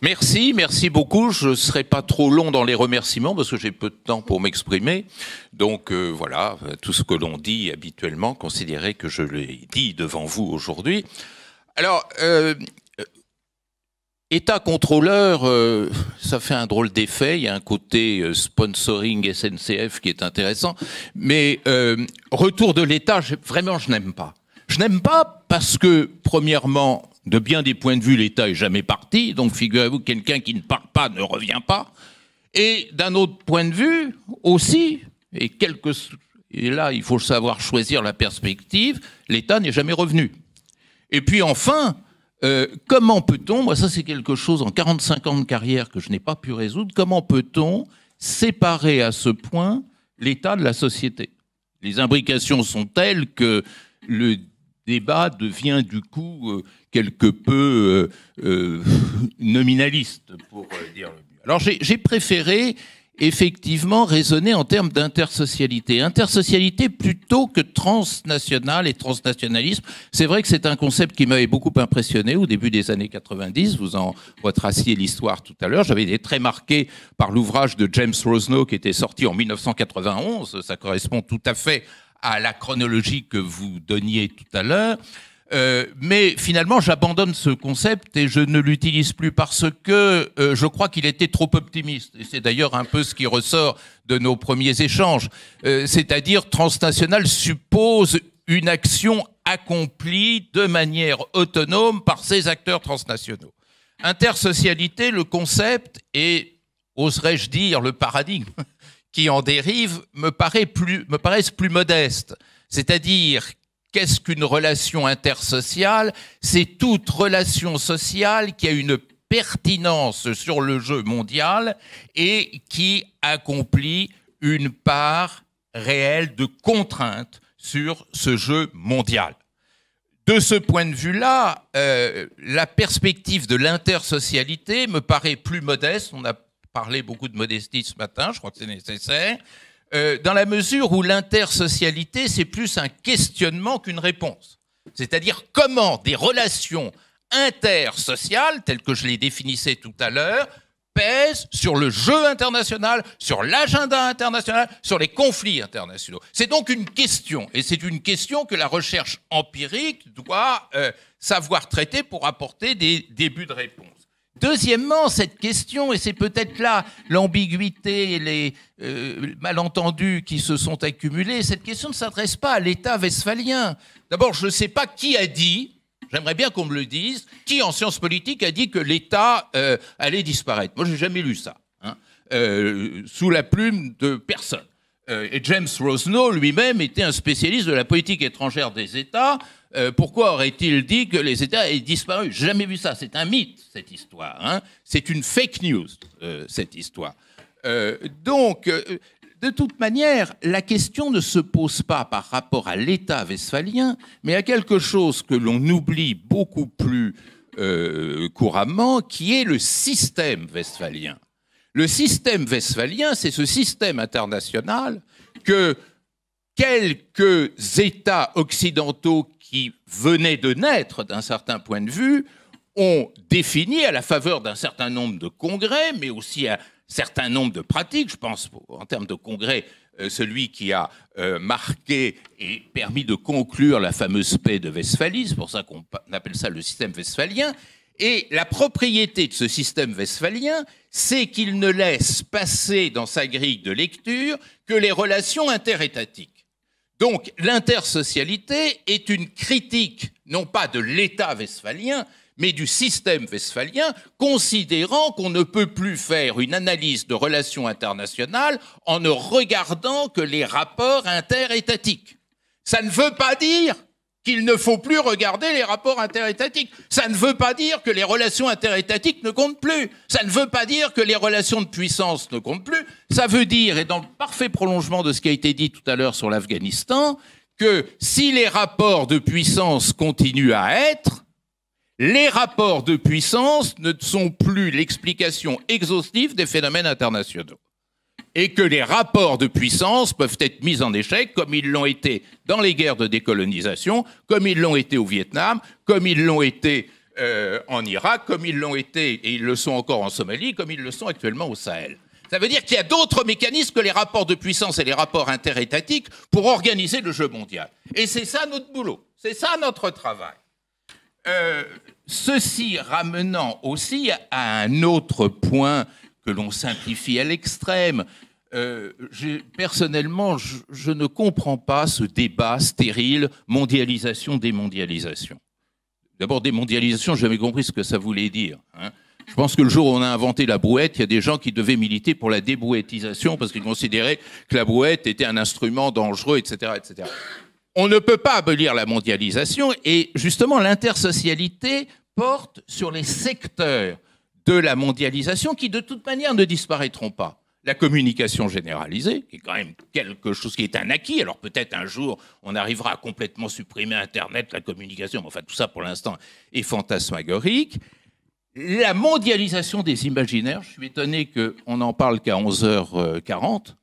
Merci beaucoup. Je ne serai pas trop long dans les remerciements parce que j'ai peu de temps pour m'exprimer. Donc voilà, tout ce que l'on dit habituellement, considérez que je l'ai dit devant vous aujourd'hui. Alors, État contrôleur, ça fait un drôle d'effet. Il y a un côté sponsoring SNCF qui est intéressant. Mais retour de l'État, vraiment, je n'aime pas. Je n'aime pas parce que, premièrement, de bien des points de vue, l'État est jamais parti. Donc, figurez-vous que quelqu'un qui ne part pas ne revient pas. Et d'un autre point de vue aussi, et là, il faut savoir choisir la perspective, l'État n'est jamais revenu. Et puis enfin, comment peut-on, moi ça c'est quelque chose en 45 ans de carrière que je n'ai pas pu résoudre, comment peut-on séparer à ce point l'État de la société? Les imbrications sont telles que le débat devient du coup quelque peu nominaliste, pour dire le mieux. Alors j'ai préféré effectivement raisonner en termes d'intersocialité. Intersocialité plutôt que transnational et transnationalisme. C'est vrai que c'est un concept qui m'avait beaucoup impressionné au début des années 90. Vous en retraciez l'histoire tout à l'heure. J'avais été très marqué par l'ouvrage de James Rosenow qui était sorti en 1991. Ça correspond tout à fait à la chronologie que vous donniez tout à l'heure. Mais finalement, j'abandonne ce concept et je ne l'utilise plus parce que je crois qu'il était trop optimiste. Et c'est d'ailleurs un peu ce qui ressort de nos premiers échanges. C'est-à-dire, transnational suppose une action accomplie de manière autonome par ces acteurs transnationaux. Intersocialité, le concept et, oserais-je dire, le paradigme qui en dérive me paraissent plus modestes. C'est-à-dire, qu'est-ce qu'une relation intersociale? C'est toute relation sociale qui a une pertinence sur le jeu mondial et qui accomplit une part réelle de contrainte sur ce jeu mondial. De ce point de vue-là, la perspective de l'intersocialité me paraît plus modeste. On a parlé beaucoup de modestie ce matin, je crois que c'est nécessaire. Dans la mesure où l'intersocialité, c'est plus un questionnement qu'une réponse. C'est-à-dire comment des relations intersociales, telles que je les définissais tout à l'heure, pèsent sur le jeu international, sur l'agenda international, sur les conflits internationaux. C'est donc une question, et c'est une question que la recherche empirique doit savoir traiter pour apporter des débuts de réponse. Deuxièmement, cette question, et c'est peut-être là l'ambiguïté et les malentendus qui se sont accumulés, cette question ne s'adresse pas à l'État westphalien. D'abord, je ne sais pas qui a dit, j'aimerais bien qu'on me le dise, qui en sciences politiques a dit que l'État allait disparaître. Moi, je n'ai jamais lu ça, sous la plume de personne. Et James Rosenow lui-même était un spécialiste de la politique étrangère des États. Pourquoi aurait-il dit que les États avaient disparu? J'ai jamais vu ça. C'est un mythe, cette histoire. C'est une fake news, cette histoire. Donc, de toute manière, la question ne se pose pas par rapport à l'État westphalien, mais à quelque chose que l'on oublie beaucoup plus couramment, qui est le système westphalien. Le système westphalien, c'est ce système international que quelques États occidentaux qui venaient de naître d'un certain point de vue ont défini à la faveur d'un certain nombre de congrès, mais aussi à un certain nombre de pratiques. Je pense, en termes de congrès, celui qui a marqué et permis de conclure la fameuse paix de Westphalie, c'est pour ça qu'on appelle ça le système westphalien. Et la propriété de ce système westphalien, c'est qu'il ne laisse passer dans sa grille de lecture que les relations interétatiques. Donc, l'intersocialité est une critique, non pas de l'État westphalien, mais du système westphalien, considérant qu'on ne peut plus faire une analyse de relations internationales en ne regardant que les rapports interétatiques. Ça ne veut pas dire qu'il ne faut plus regarder les rapports interétatiques. Ça ne veut pas dire que les relations interétatiques ne comptent plus. Ça ne veut pas dire que les relations de puissance ne comptent plus. Ça veut dire, et dans le parfait prolongement de ce qui a été dit tout à l'heure sur l'Afghanistan, que si les rapports de puissance continuent à être, les rapports de puissance ne sont plus l'explication exhaustive des phénomènes internationaux. Et que les rapports de puissance peuvent être mis en échec, comme ils l'ont été dans les guerres de décolonisation, comme ils l'ont été au Vietnam, comme ils l'ont été en Irak, comme ils l'ont été, et ils le sont encore en Somalie, comme ils le sont actuellement au Sahel. Ça veut dire qu'il y a d'autres mécanismes que les rapports de puissance et les rapports interétatiques pour organiser le jeu mondial. Et c'est ça notre boulot, c'est ça notre travail. Ceci ramenant aussi à un autre point que l'on simplifie à l'extrême. Personnellement, je ne comprends pas ce débat stérile mondialisation-démondialisation. D'abord, démondialisation, je n'avais jamais compris ce que ça voulait dire. Je pense que le jour où on a inventé la brouette, il y a des gens qui devaient militer pour la débrouettisation parce qu'ils considéraient que la brouette était un instrument dangereux, etc., etc. On ne peut pas abolir la mondialisation et justement l'intersocialité porte sur les secteurs de la mondialisation qui de toute manière ne disparaîtront pas. La communication généralisée, qui est quand même quelque chose qui est un acquis. Alors peut-être un jour, on arrivera à complètement supprimer Internet, la communication. Mais enfin, tout ça, pour l'instant, est fantasmagorique. La mondialisation des imaginaires, je suis étonné qu'on n'en parle qu'à 11h40.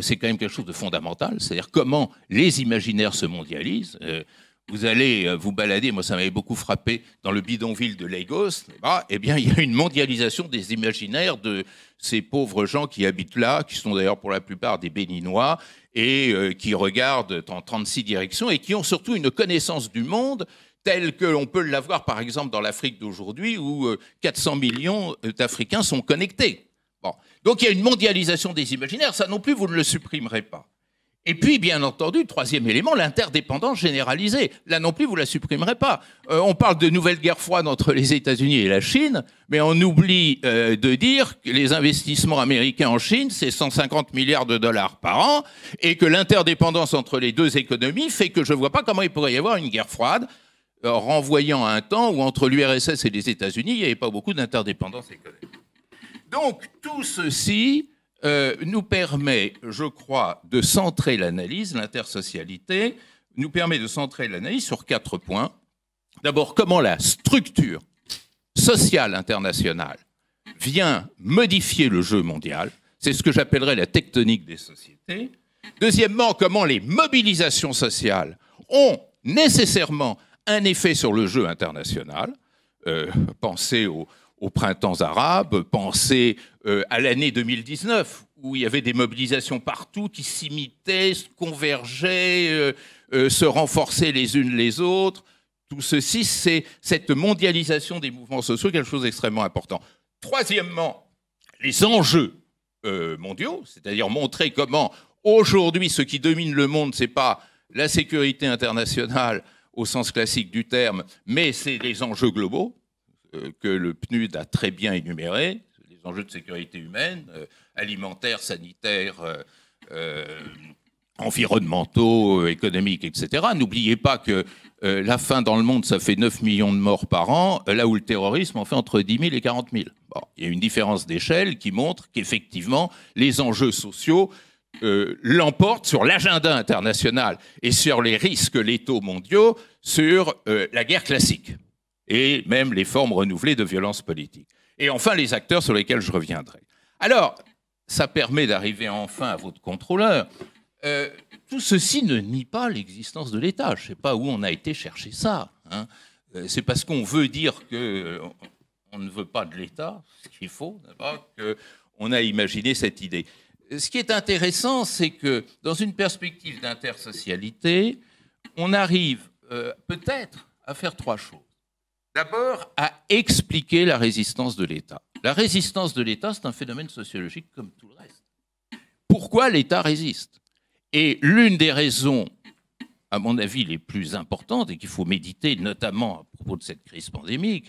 C'est quand même quelque chose de fondamental. C'est-à-dire comment les imaginaires se mondialisent. Vous allez vous balader, moi ça m'avait beaucoup frappé, dans le bidonville de Lagos, eh bien il y a une mondialisation des imaginaires de ces pauvres gens qui habitent là, qui sont d'ailleurs pour la plupart des Béninois, et qui regardent en 36 directions, et qui ont surtout une connaissance du monde telle que l'on peut l'avoir par exemple dans l'Afrique d'aujourd'hui, où 400 millions d'Africains sont connectés. Bon. Donc il y a une mondialisation des imaginaires, ça non plus vous ne le supprimerez pas. Et puis, bien entendu, troisième élément, l'interdépendance généralisée. Là non plus, vous ne la supprimerez pas. On parle de nouvelle guerre froide entre les États-Unis et la Chine, mais on oublie de dire que les investissements américains en Chine, c'est 150 milliards de dollars par an, et que l'interdépendance entre les deux économies fait que je ne vois pas comment il pourrait y avoir une guerre froide, renvoyant à un temps où entre l'URSS et les États-Unis, il n'y avait pas beaucoup d'interdépendance économique. Donc, tout ceci nous permet, je crois, de centrer l'analyse, l'intersocialité, nous permet de centrer l'analyse sur 4 points. D'abord, comment la structure sociale internationale vient modifier le jeu mondial. C'est ce que j'appellerais la tectonique des sociétés. Deuxièmement, comment les mobilisations sociales ont nécessairement un effet sur le jeu international. Pensez aux printemps arabes, pensez à l'année 2019, où il y avait des mobilisations partout qui s'imitaient, se convergeaient, se renforçaient les unes les autres. Tout ceci, c'est cette mondialisation des mouvements sociaux, quelque chose d'extrêmement important. Troisièmement, les enjeux mondiaux, c'est-à-dire montrer comment aujourd'hui ce qui domine le monde, c'est pas la sécurité internationale au sens classique du terme, mais c'est les enjeux globaux que le PNUD a très bien énumérés, les enjeux de sécurité humaine, alimentaires, sanitaires, environnementaux, économiques, etc. N'oubliez pas que la faim dans le monde, ça fait 9 millions de morts par an, là où le terrorisme en fait entre 10 000 et 40 000. Bon, il y a une différence d'échelle qui montre qu'effectivement, les enjeux sociaux l'emportent sur l'agenda international et sur les risques létaux mondiaux sur la guerre classique et même les formes renouvelées de violence politique. Et enfin, les acteurs sur lesquels je reviendrai. Alors, ça permet d'arriver enfin à votre contrôleur. Tout ceci ne nie pas l'existence de l'État. Je ne sais pas où on a été chercher ça. Hein. C'est parce qu'on veut dire qu'on ne veut pas de l'État, ce qu'il faut, qu'on a imaginé cette idée. Ce qui est intéressant, c'est que dans une perspective d'intersocialité, on arrive peut-être à faire 3 choses. D'abord, à expliquer la résistance de l'État. La résistance de l'État, c'est un phénomène sociologique comme tout le reste. Pourquoi l'État résiste? Et l'une des raisons, à mon avis, les plus importantes, et qu'il faut méditer notamment à propos de cette crise pandémique,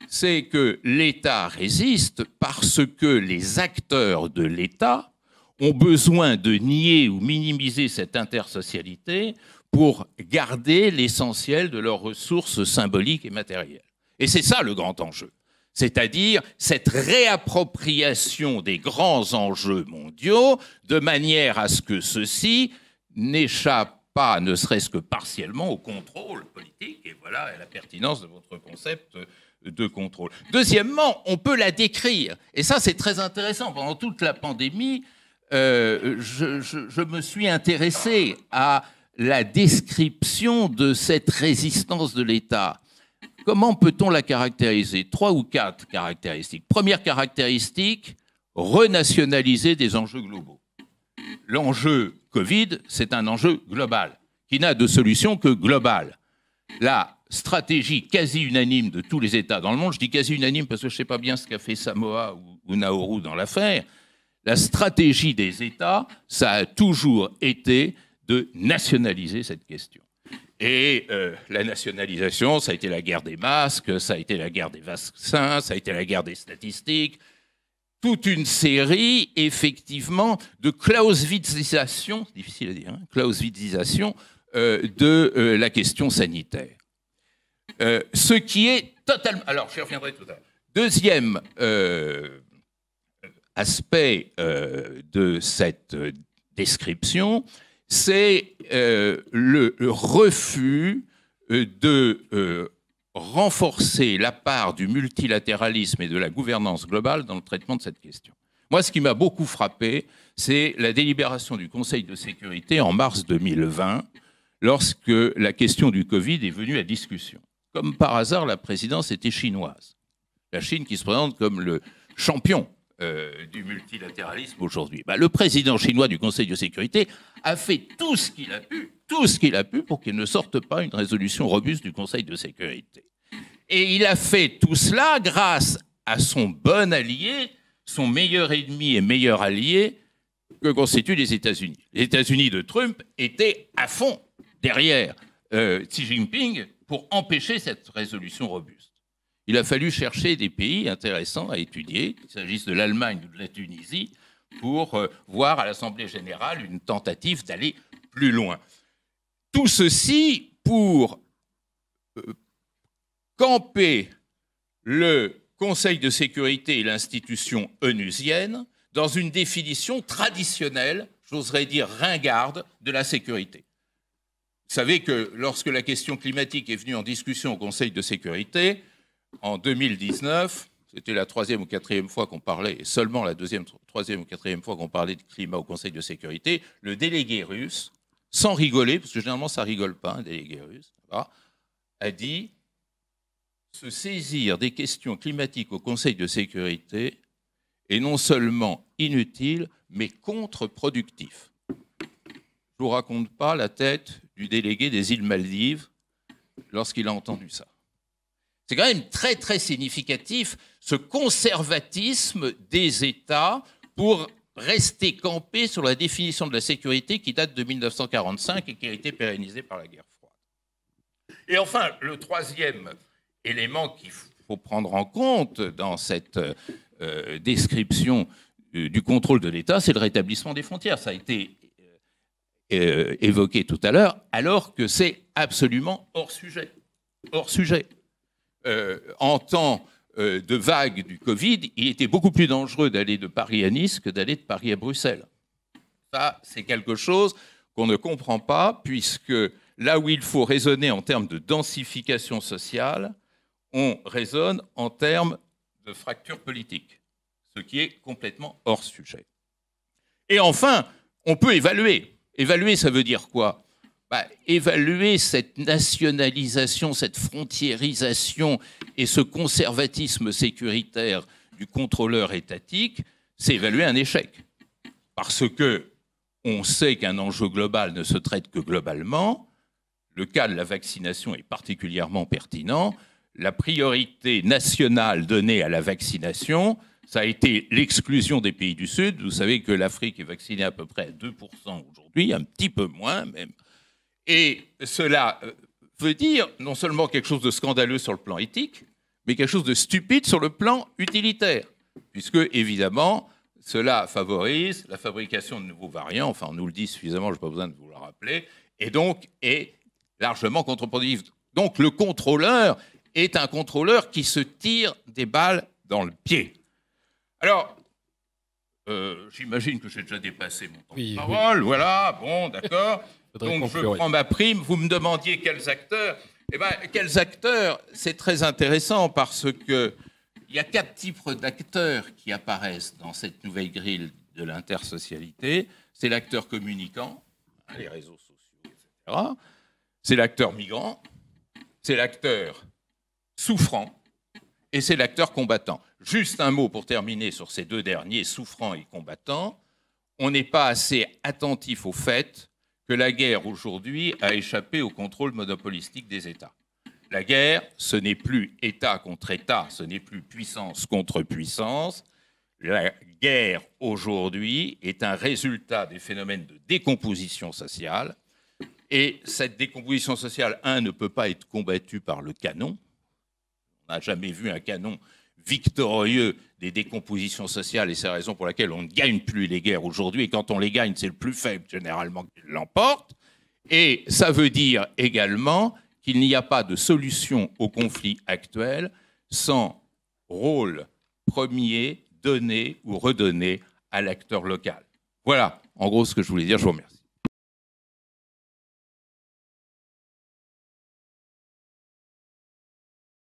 c'est que l'État résiste parce que les acteurs de l'État ont besoin de nier ou minimiser cette intersocialité pour garder l'essentiel de leurs ressources symboliques et matérielles. Et c'est ça le grand enjeu. C'est-à-dire cette réappropriation des grands enjeux mondiaux de manière à ce que ceux-ci n'échappent pas, ne serait-ce que partiellement, au contrôle politique. Et voilà la pertinence de votre concept de contrôle. Deuxièmement, on peut la décrire. Et ça, c'est très intéressant. Pendant toute la pandémie, je me suis intéressé à la description de cette résistance de l'État. comment peut-on la caractériser? 3 ou 4 caractéristiques. Première caractéristique, renationaliser des enjeux globaux. L'enjeu Covid, c'est un enjeu global, qui n'a de solution que globale. La stratégie quasi unanime de tous les États dans le monde, je dis quasi unanime parce que je ne sais pas bien ce qu'a fait Samoa ou Nauru dans l'affaire, la stratégie des États, ça a toujours été de nationaliser cette question. Et la nationalisation, ça a été la guerre des masques, ça a été la guerre des vaccins, ça a été la guerre des statistiques, toute une série, effectivement, de clausewitzisation, difficile à dire, hein, clausewitzisation de la question sanitaire. Ce qui est totalement... Alors, j'y reviendrai tout à l'heure. Deuxième aspect de cette description, c'est le refus de renforcer la part du multilatéralisme et de la gouvernance globale dans le traitement de cette question. Moi, ce qui m'a beaucoup frappé, c'est la délibération du Conseil de sécurité en mars 2020, lorsque la question du Covid est venue à discussion. Comme par hasard, la présidence était chinoise. La Chine qui se présente comme le champion du multilatéralisme aujourd'hui. Le président chinois du Conseil de sécurité a fait tout ce qu'il a pu pour qu'il ne sorte pas une résolution robuste du Conseil de sécurité. Et il a fait tout cela grâce à son bon allié, son meilleur ennemi et meilleur allié que constituent les États-Unis. Les États-Unis de Trump étaient à fond derrière Xi Jinping pour empêcher cette résolution robuste. Il a fallu chercher des pays intéressants à étudier, qu'il s'agisse de l'Allemagne ou de la Tunisie, pour voir à l'Assemblée générale une tentative d'aller plus loin. Tout ceci pour camper le Conseil de sécurité et l'institution onusienne dans une définition traditionnelle, j'oserais dire ringarde, de la sécurité. Vous savez que lorsque la question climatique est venue en discussion au Conseil de sécurité, en 2019, c'était la 3e ou 4e fois qu'on parlait, et seulement la 2e, 3e ou 4e fois qu'on parlait de climat au Conseil de sécurité, le délégué russe, sans rigoler, parce que généralement ça ne rigole pas, un délégué russe, a dit se saisir des questions climatiques au Conseil de sécurité est non seulement inutile, mais contre-productif. Je ne vous raconte pas la tête du délégué des îles Maldives lorsqu'il a entendu ça. C'est quand même très, très significatif, ce conservatisme des États pour rester campés sur la définition de la sécurité qui date de 1945 et qui a été pérennisée par la guerre froide. Et enfin, le troisième élément qu'il faut prendre en compte dans cette description du contrôle de l'État, c'est le rétablissement des frontières. Ça a été évoqué tout à l'heure, alors que c'est absolument hors sujet. Hors sujet. En temps de vague du Covid, il était beaucoup plus dangereux d'aller de Paris à Nice que d'aller de Paris à Bruxelles. Ça, c'est quelque chose qu'on ne comprend pas, puisque là où il faut raisonner en termes de densification sociale, on raisonne en termes de fracture politique, ce qui est complètement hors sujet. Et enfin, on peut évaluer. Évaluer, ça veut dire quoi ? Évaluer cette nationalisation, cette frontiérisation et ce conservatisme sécuritaire du contrôleur étatique, c'est évaluer un échec. Parce que on sait qu'un enjeu global ne se traite que globalement. Le cas de la vaccination est particulièrement pertinent. La priorité nationale donnée à la vaccination, ça a été l'exclusion des pays du Sud. Vous savez que l'Afrique est vaccinée à peu près à 2% aujourd'hui, un petit peu moins même. Et cela veut dire non seulement quelque chose de scandaleux sur le plan éthique, mais quelque chose de stupide sur le plan utilitaire, puisque, évidemment, cela favorise la fabrication de nouveaux variants, enfin on nous le dit suffisamment, je n'ai pas besoin de vous le rappeler, et donc est largement contre-productif. Donc le contrôleur est un contrôleur qui se tire des balles dans le pied. Alors, j'imagine que j'ai déjà dépassé mon temps de parole, oui. Voilà, bon, d'accord. Donc je prends ma prime. Vous me demandiez quels acteurs. Eh bien, quels acteurs, c'est très intéressant parce qu'il y a 4 types d'acteurs qui apparaissent dans cette nouvelle grille de l'intersocialité. C'est l'acteur communicant, les réseaux sociaux, etc. C'est l'acteur migrant, c'est l'acteur souffrant, et c'est l'acteur combattant. Juste un mot pour terminer sur ces deux derniers, souffrant et combattant. On n'est pas assez attentif au fait que la guerre aujourd'hui a échappé au contrôle monopolistique des États. La guerre, ce n'est plus État contre État, ce n'est plus puissance contre puissance. La guerre aujourd'hui est un résultat des phénomènes de décomposition sociale. Et cette décomposition sociale, ne peut pas être combattue par le canon. On n'a jamais vu un canon victorieux des décompositions sociales, et c'est la raison pour laquelle on ne gagne plus les guerres aujourd'hui. Et quand on les gagne, c'est le plus faible généralement qui l'emporte. Et ça veut dire également qu'il n'y a pas de solution au conflit actuel sans rôle premier donné ou redonné à l'acteur local. Voilà, en gros, ce que je voulais dire. Je vous remercie.